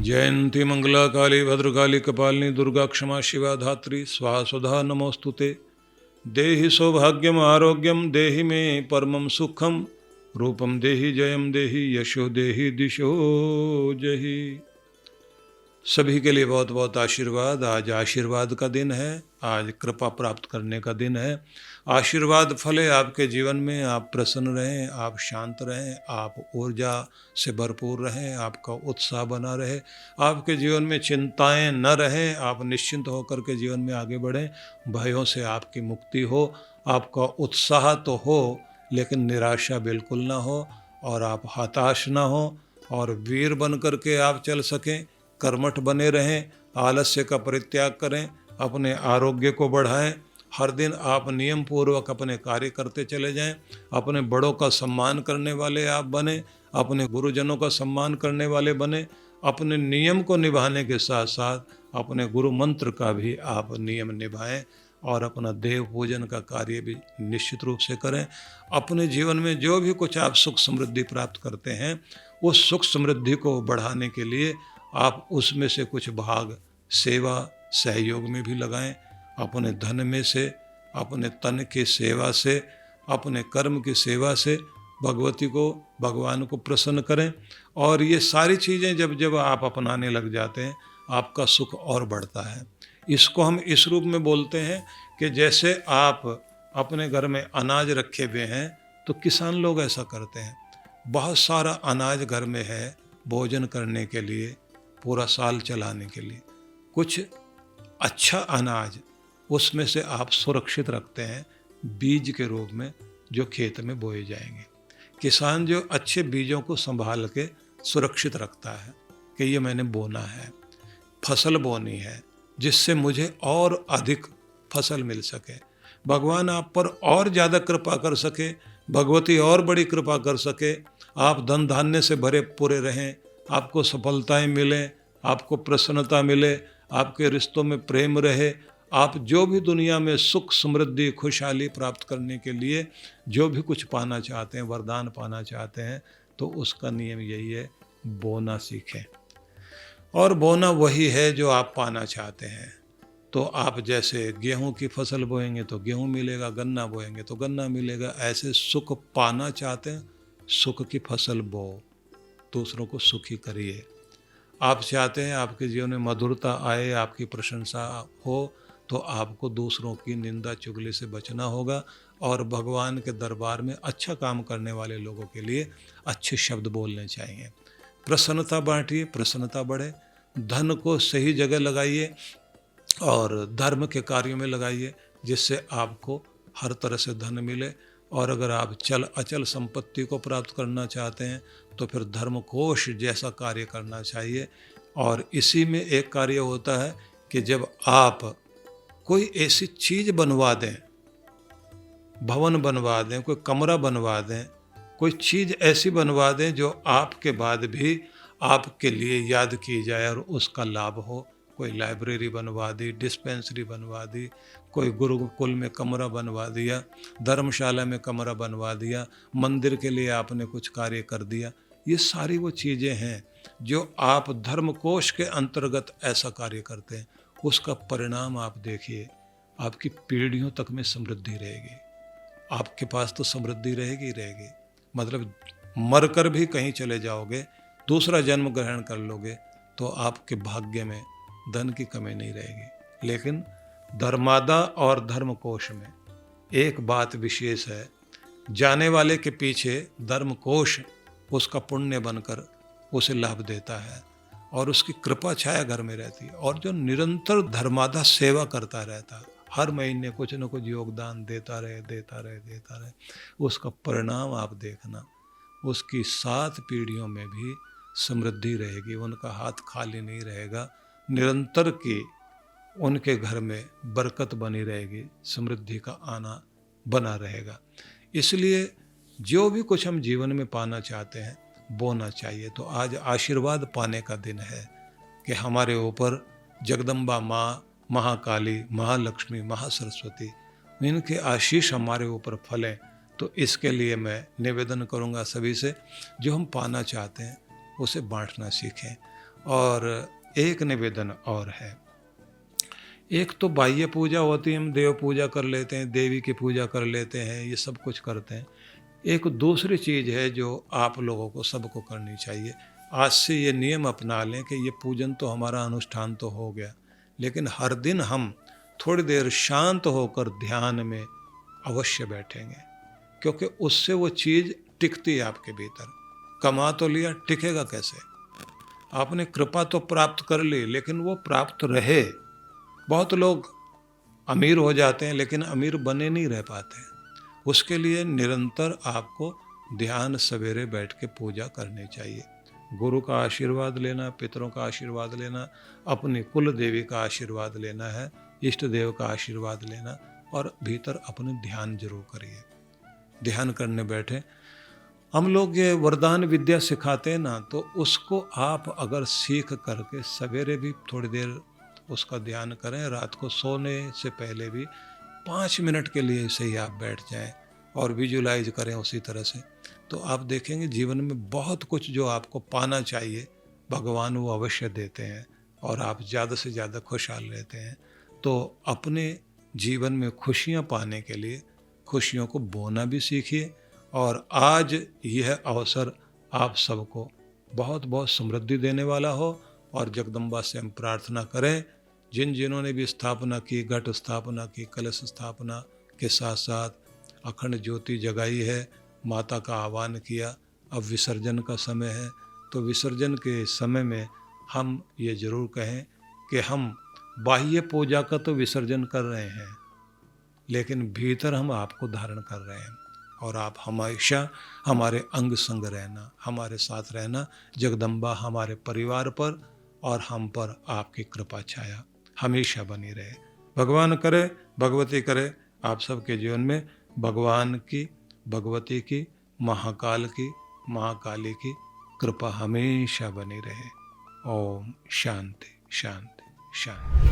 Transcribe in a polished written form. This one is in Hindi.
जयंती मंगला काली भद्रकाली कपालिनी दुर्गा क्षमा शिवा धात्री स्वाहा स्वधा नमोस्तुते। देहि सौभाग्यम आरोग्यम देहि मे परमं सुखम रूपम देहि जयम देहि यशो देहि दिशो जहि। सभी के लिए बहुत बहुत आशीर्वाद। आज आशीर्वाद का दिन है, आज कृपा प्राप्त करने का दिन है। आशीर्वाद फले आपके जीवन में, आप प्रसन्न रहें, आप शांत रहें, आप ऊर्जा से भरपूर रहें, आपका उत्साह बना रहे, आपके जीवन में चिंताएं न रहें, आप निश्चिंत होकर के जीवन में आगे बढ़ें। भयों से आपकी मुक्ति हो, आपका उत्साह तो हो लेकिन निराशा बिल्कुल ना हो, और आप हताश ना हो, और वीर बन करके आप चल सकें। कर्मठ बने रहें, आलस्य का परित्याग करें, अपने आरोग्य को बढ़ाएं। हर दिन आप नियम पूर्वक अपने कार्य करते चले जाएं। अपने बड़ों का सम्मान करने वाले आप बने, अपने गुरुजनों का सम्मान करने वाले बने। अपने नियम को निभाने के साथ साथ अपने गुरु मंत्र का भी आप नियम निभाएं, और अपना देव पूजन का कार्य भी निश्चित रूप से करें। अपने जीवन में जो भी कुछ आप सुख समृद्धि प्राप्त करते हैं, उस सुख समृद्धि को बढ़ाने के लिए आप उसमें से कुछ भाग सेवा सहयोग में भी लगाएं। अपने धन में से, अपने तन की सेवा से, अपने कर्म की सेवा से भगवती को, भगवान को प्रसन्न करें। और ये सारी चीज़ें जब जब आप अपनाने लग जाते हैं, आपका सुख और बढ़ता है। इसको हम इस रूप में बोलते हैं कि जैसे आप अपने घर में अनाज रखे हुए हैं, तो किसान लोग ऐसा करते हैं। बहुत सारा अनाज घर में है भोजन करने के लिए, पूरा साल चलाने के लिए। कुछ अच्छा अनाज उसमें से आप सुरक्षित रखते हैं बीज के रूप में, जो खेत में बोए जाएंगे। किसान जो अच्छे बीजों को संभाल के सुरक्षित रखता है कि ये मैंने बोना है, फसल बोनी है, जिससे मुझे और अधिक फसल मिल सके, भगवान आप पर और ज़्यादा कृपा कर सके, भगवती और बड़ी कृपा कर सके, आप धन धान्य से भरे पूरे रहें, आपको सफलताएं मिलें, आपको प्रसन्नता मिले, आपके रिश्तों में प्रेम रहे। आप जो भी दुनिया में सुख समृद्धि खुशहाली प्राप्त करने के लिए जो भी कुछ पाना चाहते हैं, वरदान पाना चाहते हैं, तो उसका नियम यही है, बोना सीखें। और बोना वही है जो आप पाना चाहते हैं। तो आप जैसे गेहूं की फसल बोएंगे तो गेहूं मिलेगा, गन्ना बोएंगे तो गन्ना मिलेगा। ऐसे सुख पाना चाहते हैं, सुख की फसल बो, दूसरों को सुखी करिए। आप चाहते हैं आपके जीवन में मधुरता आए, आपकी प्रशंसा हो, तो आपको दूसरों की निंदा चुगली से बचना होगा, और भगवान के दरबार में अच्छा काम करने वाले लोगों के लिए अच्छे शब्द बोलने चाहिए। प्रसन्नता बांटिए, प्रसन्नता बढ़े। धन को सही जगह लगाइए और धर्म के कार्यों में लगाइए, जिससे आपको हर तरह से धन मिले। और अगर आप चल अचल संपत्ति को प्राप्त करना चाहते हैं, तो फिर धर्मकोश जैसा कार्य करना चाहिए। और इसी में एक कार्य होता है कि जब आप कोई ऐसी चीज़ बनवा दें, भवन बनवा दें, कोई कमरा बनवा दें, कोई चीज़ ऐसी बनवा दें जो आपके बाद भी आपके लिए याद की जाए और उसका लाभ हो। कोई लाइब्रेरी बनवा दी, डिस्पेंसरी बनवा दी, कोई गुरुकुल में कमरा बनवा दिया, धर्मशाला में कमरा बनवा दिया, मंदिर के लिए आपने कुछ कार्य कर दिया। ये सारी वो चीज़ें हैं जो आप धर्मकोश के अंतर्गत ऐसा कार्य करते हैं। उसका परिणाम आप देखिए, आपकी पीढ़ियों तक में समृद्धि रहेगी। आपके पास तो समृद्धि रहेगी रहेगी, मतलब मरकर भी कहीं चले जाओगे, दूसरा जन्म ग्रहण कर लोगे, तो आपके भाग्य में धन की कमी नहीं रहेगी। लेकिन धर्मादा और धर्मकोश में एक बात विशेष है, जाने वाले के पीछे धर्मकोश उसका पुण्य बनकर उसे लाभ देता है, और उसकी कृपा छाया घर में रहती है। और जो निरंतर धर्मादा सेवा करता रहता, हर महीने कुछ न कुछ योगदान देता रहे, उसका परिणाम आप देखना, उसकी 7 पीढ़ियों में भी समृद्धि रहेगी, उनका हाथ खाली नहीं रहेगा, निरंतर की उनके घर में बरकत बनी रहेगी, समृद्धि का आना बना रहेगा। इसलिए जो भी कुछ हम जीवन में पाना चाहते हैं, बोना चाहिए। तो आज आशीर्वाद पाने का दिन है कि हमारे ऊपर जगदम्बा माँ, महाकाली, महालक्ष्मी, महासरस्वती, इनके आशीष हमारे ऊपर फलें। तो इसके लिए मैं निवेदन करूँगा सभी से, जो हम पाना चाहते हैं उसे बांटना सीखें। और एक निवेदन और है, एक तो बाह्य पूजा होती है, हम देव पूजा कर लेते हैं, देवी की पूजा कर लेते हैं, ये सब कुछ करते हैं। एक दूसरी चीज़ है जो आप लोगों को सबको करनी चाहिए। आज से ये नियम अपना लें कि ये पूजन तो हमारा अनुष्ठान तो हो गया, लेकिन हर दिन हम थोड़ी देर शांत होकर ध्यान में अवश्य बैठेंगे, क्योंकि उससे वो चीज़ टिकती है आपके भीतर। कमा तो लिया, टिकेगा कैसे? आपने कृपा तो प्राप्त कर ली, लेकिन वो प्राप्त रहे। बहुत लोग अमीर हो जाते हैं लेकिन अमीर बने नहीं रह पाते। उसके लिए निरंतर आपको ध्यान सवेरे बैठ के पूजा करनी चाहिए। गुरु का आशीर्वाद लेना, पितरों का आशीर्वाद लेना, अपनी कुल देवी का आशीर्वाद लेना है, इष्ट देव का आशीर्वाद लेना, और भीतर अपने ध्यान जरूर करिए। ध्यान करने बैठे, हम लोग ये वरदान विद्या सिखाते हैं ना, तो उसको आप अगर सीख करके सवेरे भी थोड़ी देर उसका ध्यान करें, रात को सोने से पहले भी 5 मिनट के लिए से ही आप बैठ जाएं और विजुलाइज करें उसी तरह से, तो आप देखेंगे जीवन में बहुत कुछ जो आपको पाना चाहिए भगवान वो अवश्य देते हैं और आप ज़्यादा से ज़्यादा खुशहाल रहते हैं। तो अपने जीवन में खुशियाँ पाने के लिए खुशियों को बोना भी सीखिए, और आज यह अवसर आप सबको बहुत बहुत समृद्धि देने वाला हो। और जगदम्बा से हम प्रार्थना करें, जिन्होंने भी स्थापना की, घट स्थापना की, कलश स्थापना के साथ साथ अखंड ज्योति जगाई है, माता का आह्वान किया, अब विसर्जन का समय है, तो विसर्जन के समय में हम ये जरूर कहें कि हम बाह्य पूजा का तो विसर्जन कर रहे हैं, लेकिन भीतर हम आपको धारण कर रहे हैं, और आप हमेशा हमारे अंग संग रहना, हमारे साथ रहना। जगदम्बा हमारे परिवार पर और हम पर आपकी कृपा छाया हमेशा बनी रहे। भगवान करे, भगवती करे, आप सबके जीवन में भगवान की, भगवती की, महाकाल की, महाकाली की कृपा हमेशा बनी रहे। ओम शांति शांति शांति।